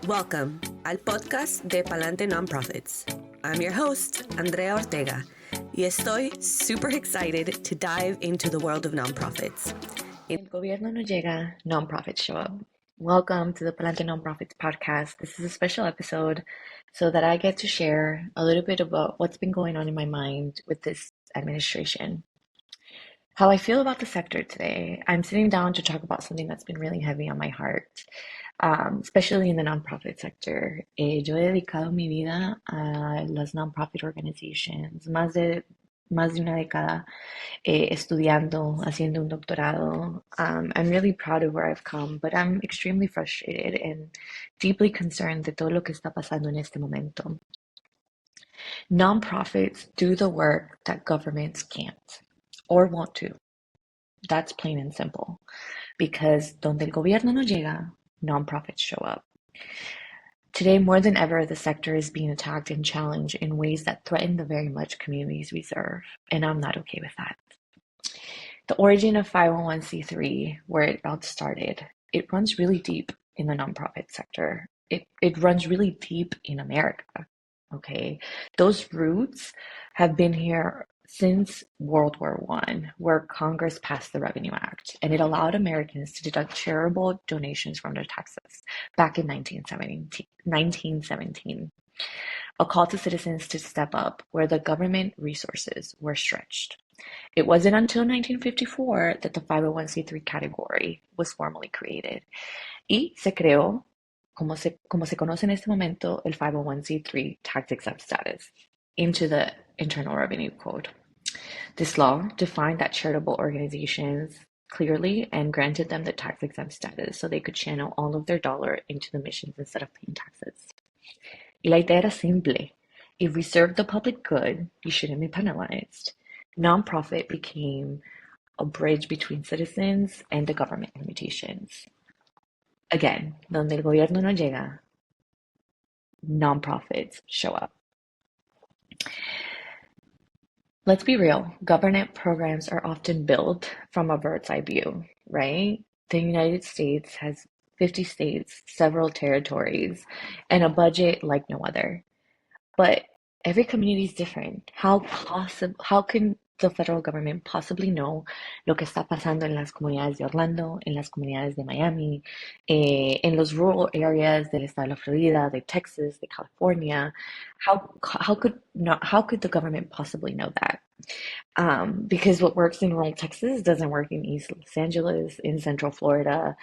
Welcome al podcast de Palante Nonprofits. I'm your host, Andrea Ortega, y estoy super excited to dive into the world of nonprofits. El gobierno no llega, nonprofits show up. Welcome to the Palante Nonprofits podcast. This is a special episode so that I get to share a little bit about what's been going on in my mind with this administration. How I feel about the sector today. I'm sitting down to talk about something that's been really heavy on my heart, especially in the nonprofit sector. Yo he dedicado mi vida a las nonprofit organizations, más de una década estudiando, haciendo un doctorado. I'm really proud of where I've come, but I'm extremely frustrated and deeply concerned de todo lo que está pasando en este momento. Nonprofits do the work that governments can't or won't do. That's plain and simple. Because donde el gobierno no llega, nonprofits show up. Today, more than ever, the sector is being attacked and challenged in ways that threaten the very much communities we serve, and I'm not okay with that. The origin of 501c3, where it all started, it runs really deep in the nonprofit sector. It runs really deep in America. Okay, those roots have been here since World War One, where Congress passed the Revenue Act, and it allowed Americans to deduct charitable donations from their taxes back in 1917. A call to citizens to step up where the government resources were stretched. It wasn't until 1954 that the 501c3 category was formally created. Y se creó, como se conoce en este momento, el 501c3 tax-exempt status into the Internal Revenue Code. This law defined that charitable organizations clearly and granted them the tax-exempt status so they could channel all of their dollar into the missions instead of paying taxes. Y la idea era simple. If we serve the public good, you shouldn't be penalized. Nonprofit became a bridge between citizens and the government limitations. Again, donde el gobierno no llega, nonprofits show up. Let's be real, government programs are often built from a bird's eye view, right? The United States has 50 states, several territories, and a budget like no other. But every community is different. How can the federal government possibly know lo que está pasando en las comunidades de Orlando, en las comunidades de Miami, en los rural areas del estado de la Florida, de Texas, de California? How could the government possibly know that? Because what works in rural Texas doesn't work in East Los Angeles, in Central Florida,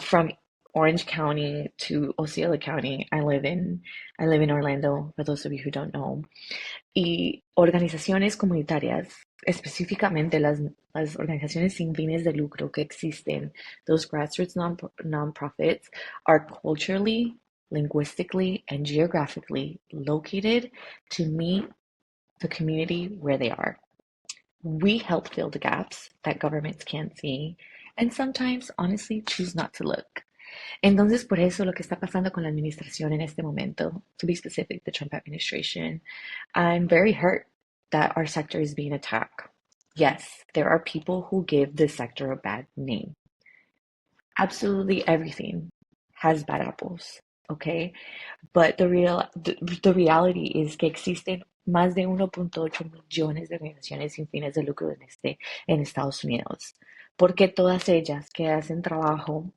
from Orange County to Osceola County. I live in Orlando, for those of you who don't know. Y organizaciones comunitarias, específicamente las organizaciones sin fines de lucro que existen, those grassroots nonprofits, are culturally, linguistically, and geographically located to meet the community where they are. We help fill the gaps that governments can't see, and sometimes, honestly, choose not to look. Entonces, por eso lo que está pasando con la administración en este momento, to be specific, the Trump administration, I'm very hurt that our sector is being attacked. Yes, there are people who give this sector a bad name. Absolutely everything has bad apples, okay? But the reality is que existen más de 1.8 millones de organizaciones sin fines de lucro en Estados Unidos. Porque todas ellas que hacen trabajo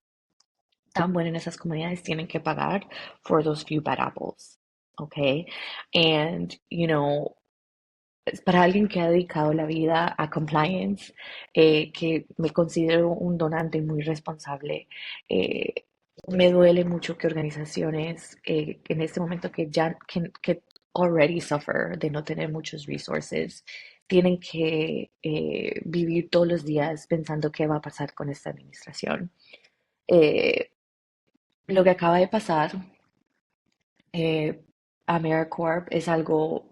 tan bueno en esas comunidades tienen que pagar for those few bad apples, okay? And, para alguien que ha dedicado la vida a compliance, que me considero un donante muy responsable, me duele mucho que organizaciones en este momento que already suffer de no tener muchos resources, tienen que vivir todos los días pensando qué va a pasar con esta administración. Eh, lo que acaba de pasar, AmeriCorps es algo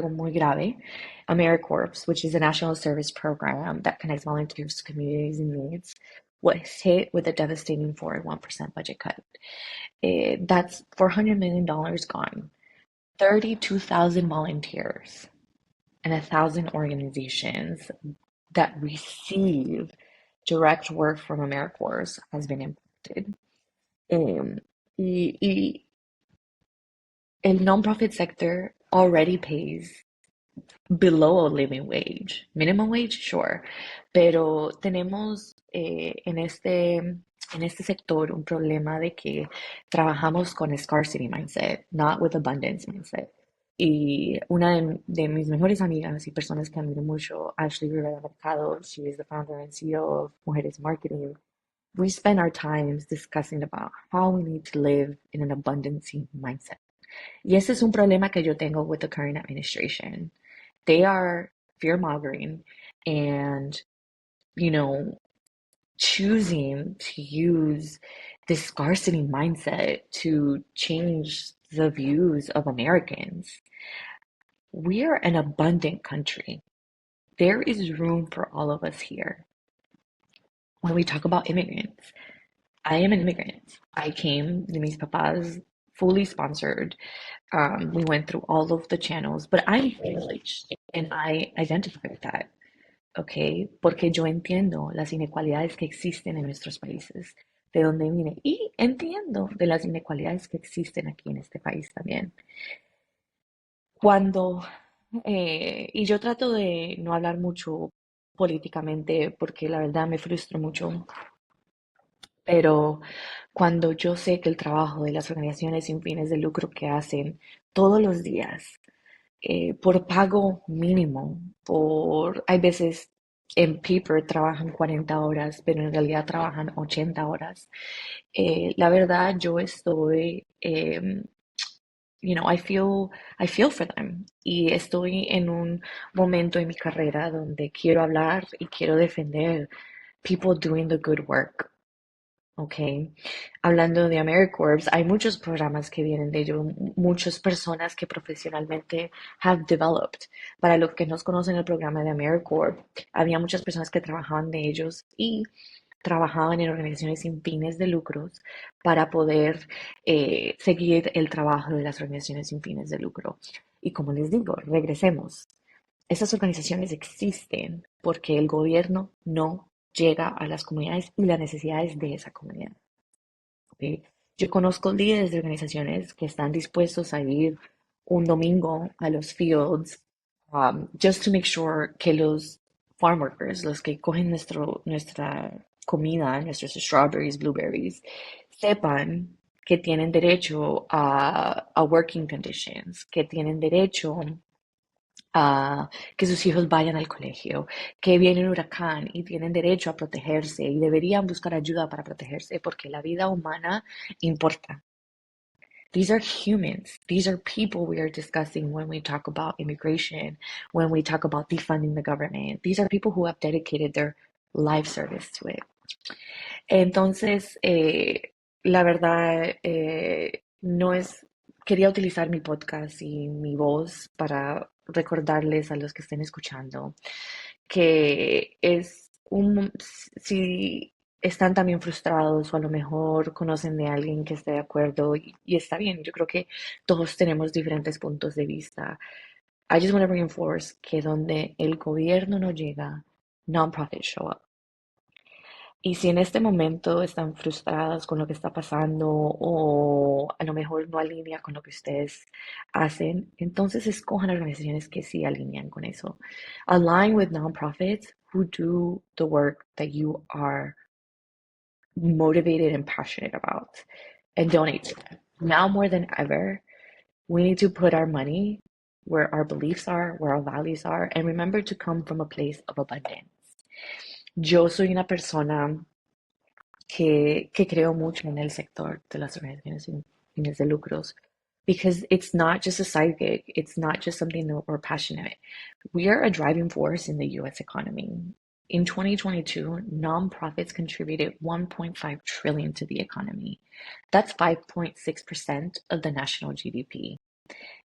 muy grave. AmeriCorps, which is a national service program that connects volunteers to communities in needs, was hit with a devastating 41% budget cut. That's $400 million gone. 32,000 volunteers and 1,000 organizations that receive direct work from AmeriCorps has been impacted. Y El nonprofit sector already pays below a living wage. Minimum wage, sure. Pero tenemos en este sector un problema de que trabajamos con scarcity mindset, not with abundance mindset. Y una de mis mejores amigas y personas que admiro mucho, Ashley Rivera Mercado, she is the founder and CEO of Mujeres Marketing. We spend our times discussing about how we need to live in an abundancy mindset. Y ese es un problema que yo tengo with the current administration. They are fear mongering and, you know, choosing to use this scarcity mindset to change the views of Americans. We are an abundant country. There is room for all of us here. When we talk about immigrants, I am an immigrant. I came de mis papás fully sponsored. We went through all of the channels, but I'm privileged and I identify with that. ¿Ok? Porque yo entiendo las inequalidades que existen en nuestros países, de dónde vine, y entiendo de las inequalidades que existen aquí en este país también. Cuando, y yo trato de no hablar mucho políticamente porque la verdad me frustro mucho, pero cuando yo sé que el trabajo de las organizaciones sin fines de lucro que hacen todos los días por pago mínimo, hay veces en paper trabajan 40 horas, pero en realidad trabajan 80 horas. La verdad, yo estoy, I feel for them. Y estoy en un momento en mi carrera donde quiero hablar y quiero defender people doing the good work. Ok, hablando de AmeriCorps, hay muchos programas que vienen de ello, muchas personas que profesionalmente have developed. Para los que no conocen el programa de AmeriCorps, había muchas personas que trabajaban de ellos y trabajaban en organizaciones sin fines de lucros para poder seguir el trabajo de las organizaciones sin fines de lucro. Y como les digo, regresemos. Esas organizaciones existen porque el gobierno no llega a las comunidades y las necesidades de esa comunidad. ¿Ok? Yo conozco líderes de organizaciones que están dispuestos a ir un domingo a los fields just to make sure que los farm workers, los que cogen nuestra comida, nuestros strawberries, blueberries, sepan que tienen derecho a working conditions, que tienen derecho a que sus hijos vayan al colegio, que viene un huracán y tienen derecho a protegerse y deberían buscar ayuda para protegerse porque la vida humana importa. These are humans. These are people we are discussing when we talk about immigration, when we talk about defunding the government. These are people who have dedicated their life service to it. Entonces, la verdad, no es, quería utilizar mi podcast y mi voz para recordarles a los que estén escuchando que si están también frustrados o a lo mejor conocen de alguien que esté de acuerdo y está bien, yo creo que todos tenemos diferentes puntos de vista. I just want to reinforce que donde el gobierno no llega, non-profits show up. Y si en este momento están frustradas con lo que está pasando o a lo mejor no alinea con lo que ustedes hacen, entonces escojan organizaciones que sí alinean con eso. Align with nonprofits who do the work that you are motivated and passionate about and donate to them. Now more than ever, we need to put our money where our beliefs are, where our values are, and remember to come from a place of abundance. Yo soy una persona que creo mucho en el sector de las organizaciones sin fines de lucros because it's not just a side gig, it's not just something that we're passionate. We are a driving force in the US economy. In 2022, nonprofits contributed 1.5 trillion to the economy. That's 5.6% of the national GDP.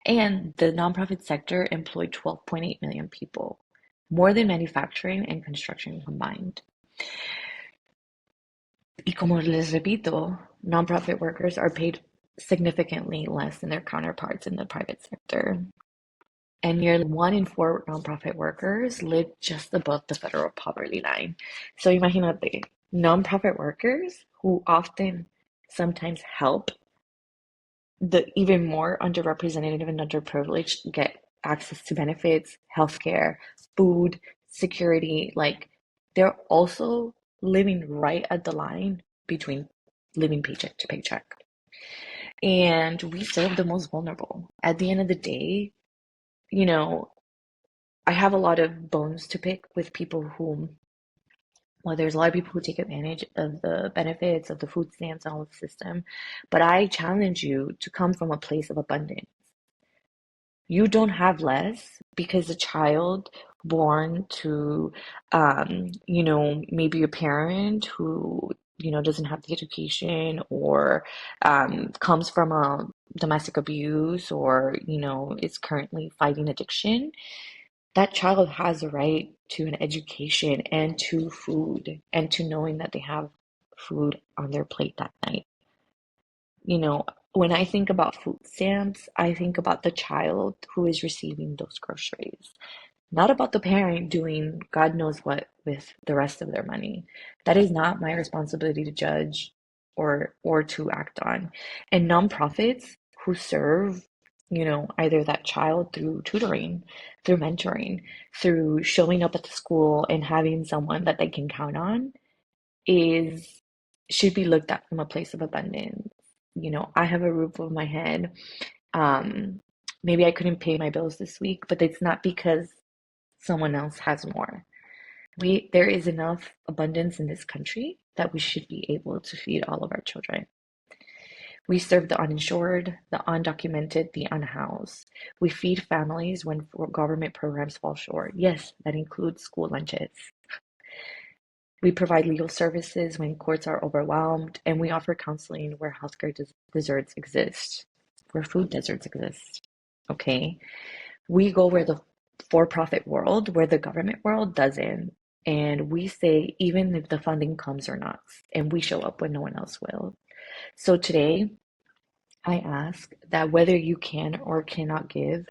And the nonprofit sector employed 12.8 million people, more than manufacturing and construction combined. Y como les repito, nonprofit workers are paid significantly less than their counterparts in the private sector. And nearly 1 in 4 nonprofit workers live just above the federal poverty line. So imagínate, nonprofit workers who often sometimes help the even more underrepresented and underprivileged get access to benefits, healthcare, food, security. Like they're also living right at the line between living paycheck to paycheck. And we serve the most vulnerable. At the end of the day, you know, I have a lot of bones to pick with people who, well, there's a lot of people who take advantage of the benefits of the food stamps and all the system, but I challenge you to come from a place of abundance. You don't have less because a child born to, maybe a parent who, doesn't have the education or comes from a domestic abuse or, is currently fighting addiction. That child has a right to an education and to food and to knowing that they have food on their plate that night. You know, when I think about food stamps, I think about the child who is receiving those groceries, not about the parent doing God knows what with the rest of their money. That is not my responsibility to judge or to act on. And nonprofits who serve, either that child through tutoring, through mentoring, through showing up at the school and having someone that they can count on is should be looked at from a place of abundance. I have a roof over my head. Um, Maybe I couldn't pay my bills this week, but it's not because someone else has more. There is enough abundance in this country that we should be able to feed all of our children. We serve the uninsured, the undocumented, the unhoused. We feed families when government programs fall short. Yes, that includes school lunches. We provide legal services when courts are overwhelmed, and we offer counseling where healthcare deserts exist, where food deserts exist. Okay? We go where the for-profit world, where the government world doesn't. And we say, even if the funding comes or not, and we show up when no one else will. So today, I ask that whether you can or cannot give,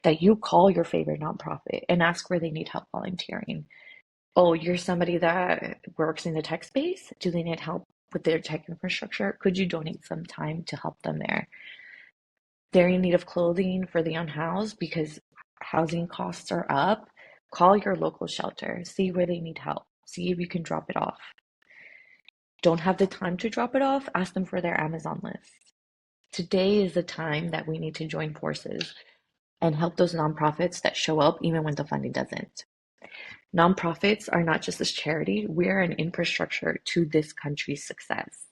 that you call your favorite nonprofit and ask where they need help volunteering. Oh, you're somebody that works in the tech space? Do they need help with their tech infrastructure? Could you donate some time to help them there? They're in need of clothing for the unhoused because housing costs are up. Call your local shelter, see where they need help, see if you can drop it off. Don't have the time to drop it off? Ask them for their Amazon list. Today is the time that we need to join forces and help those nonprofits that show up even when the funding doesn't. Nonprofits are not just a charity, we are an infrastructure to this country's success.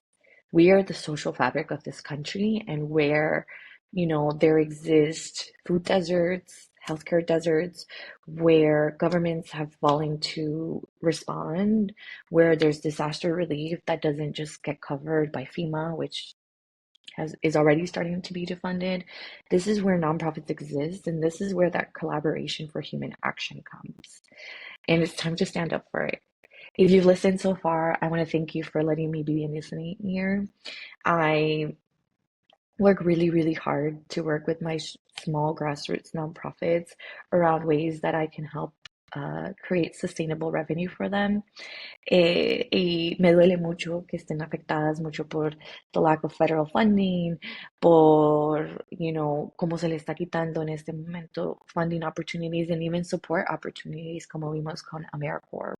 We are the social fabric of this country, and where, there exist food deserts, healthcare deserts, where governments have fallen to respond, where there's disaster relief that doesn't just get covered by FEMA, which is already starting to be defunded. This is where nonprofits exist, and this is where that collaboration for human action comes. And it's time to stand up for it. If you've listened so far, I want to thank you for letting me be a listening ear. I work really, really hard to work with my small grassroots nonprofits around ways that I can help create sustainable revenue for them. Y me duele mucho que estén afectadas mucho por the lack of federal funding, por, cómo se le está quitando en este momento funding opportunities and even support opportunities, como vimos con AmeriCorps.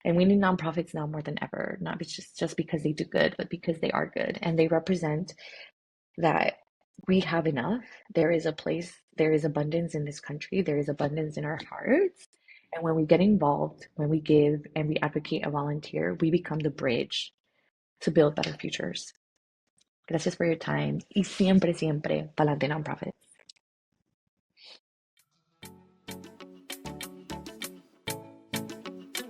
And we need nonprofits now more than ever, not just because they do good, but because they are good and they represent that we have enough. There is a place, there is abundance in this country, there is abundance in our hearts. And when we get involved, when we give and we advocate and volunteer, we become the bridge to build better futures. Gracias for your time. Y siempre, siempre, pa'lante nonprofits.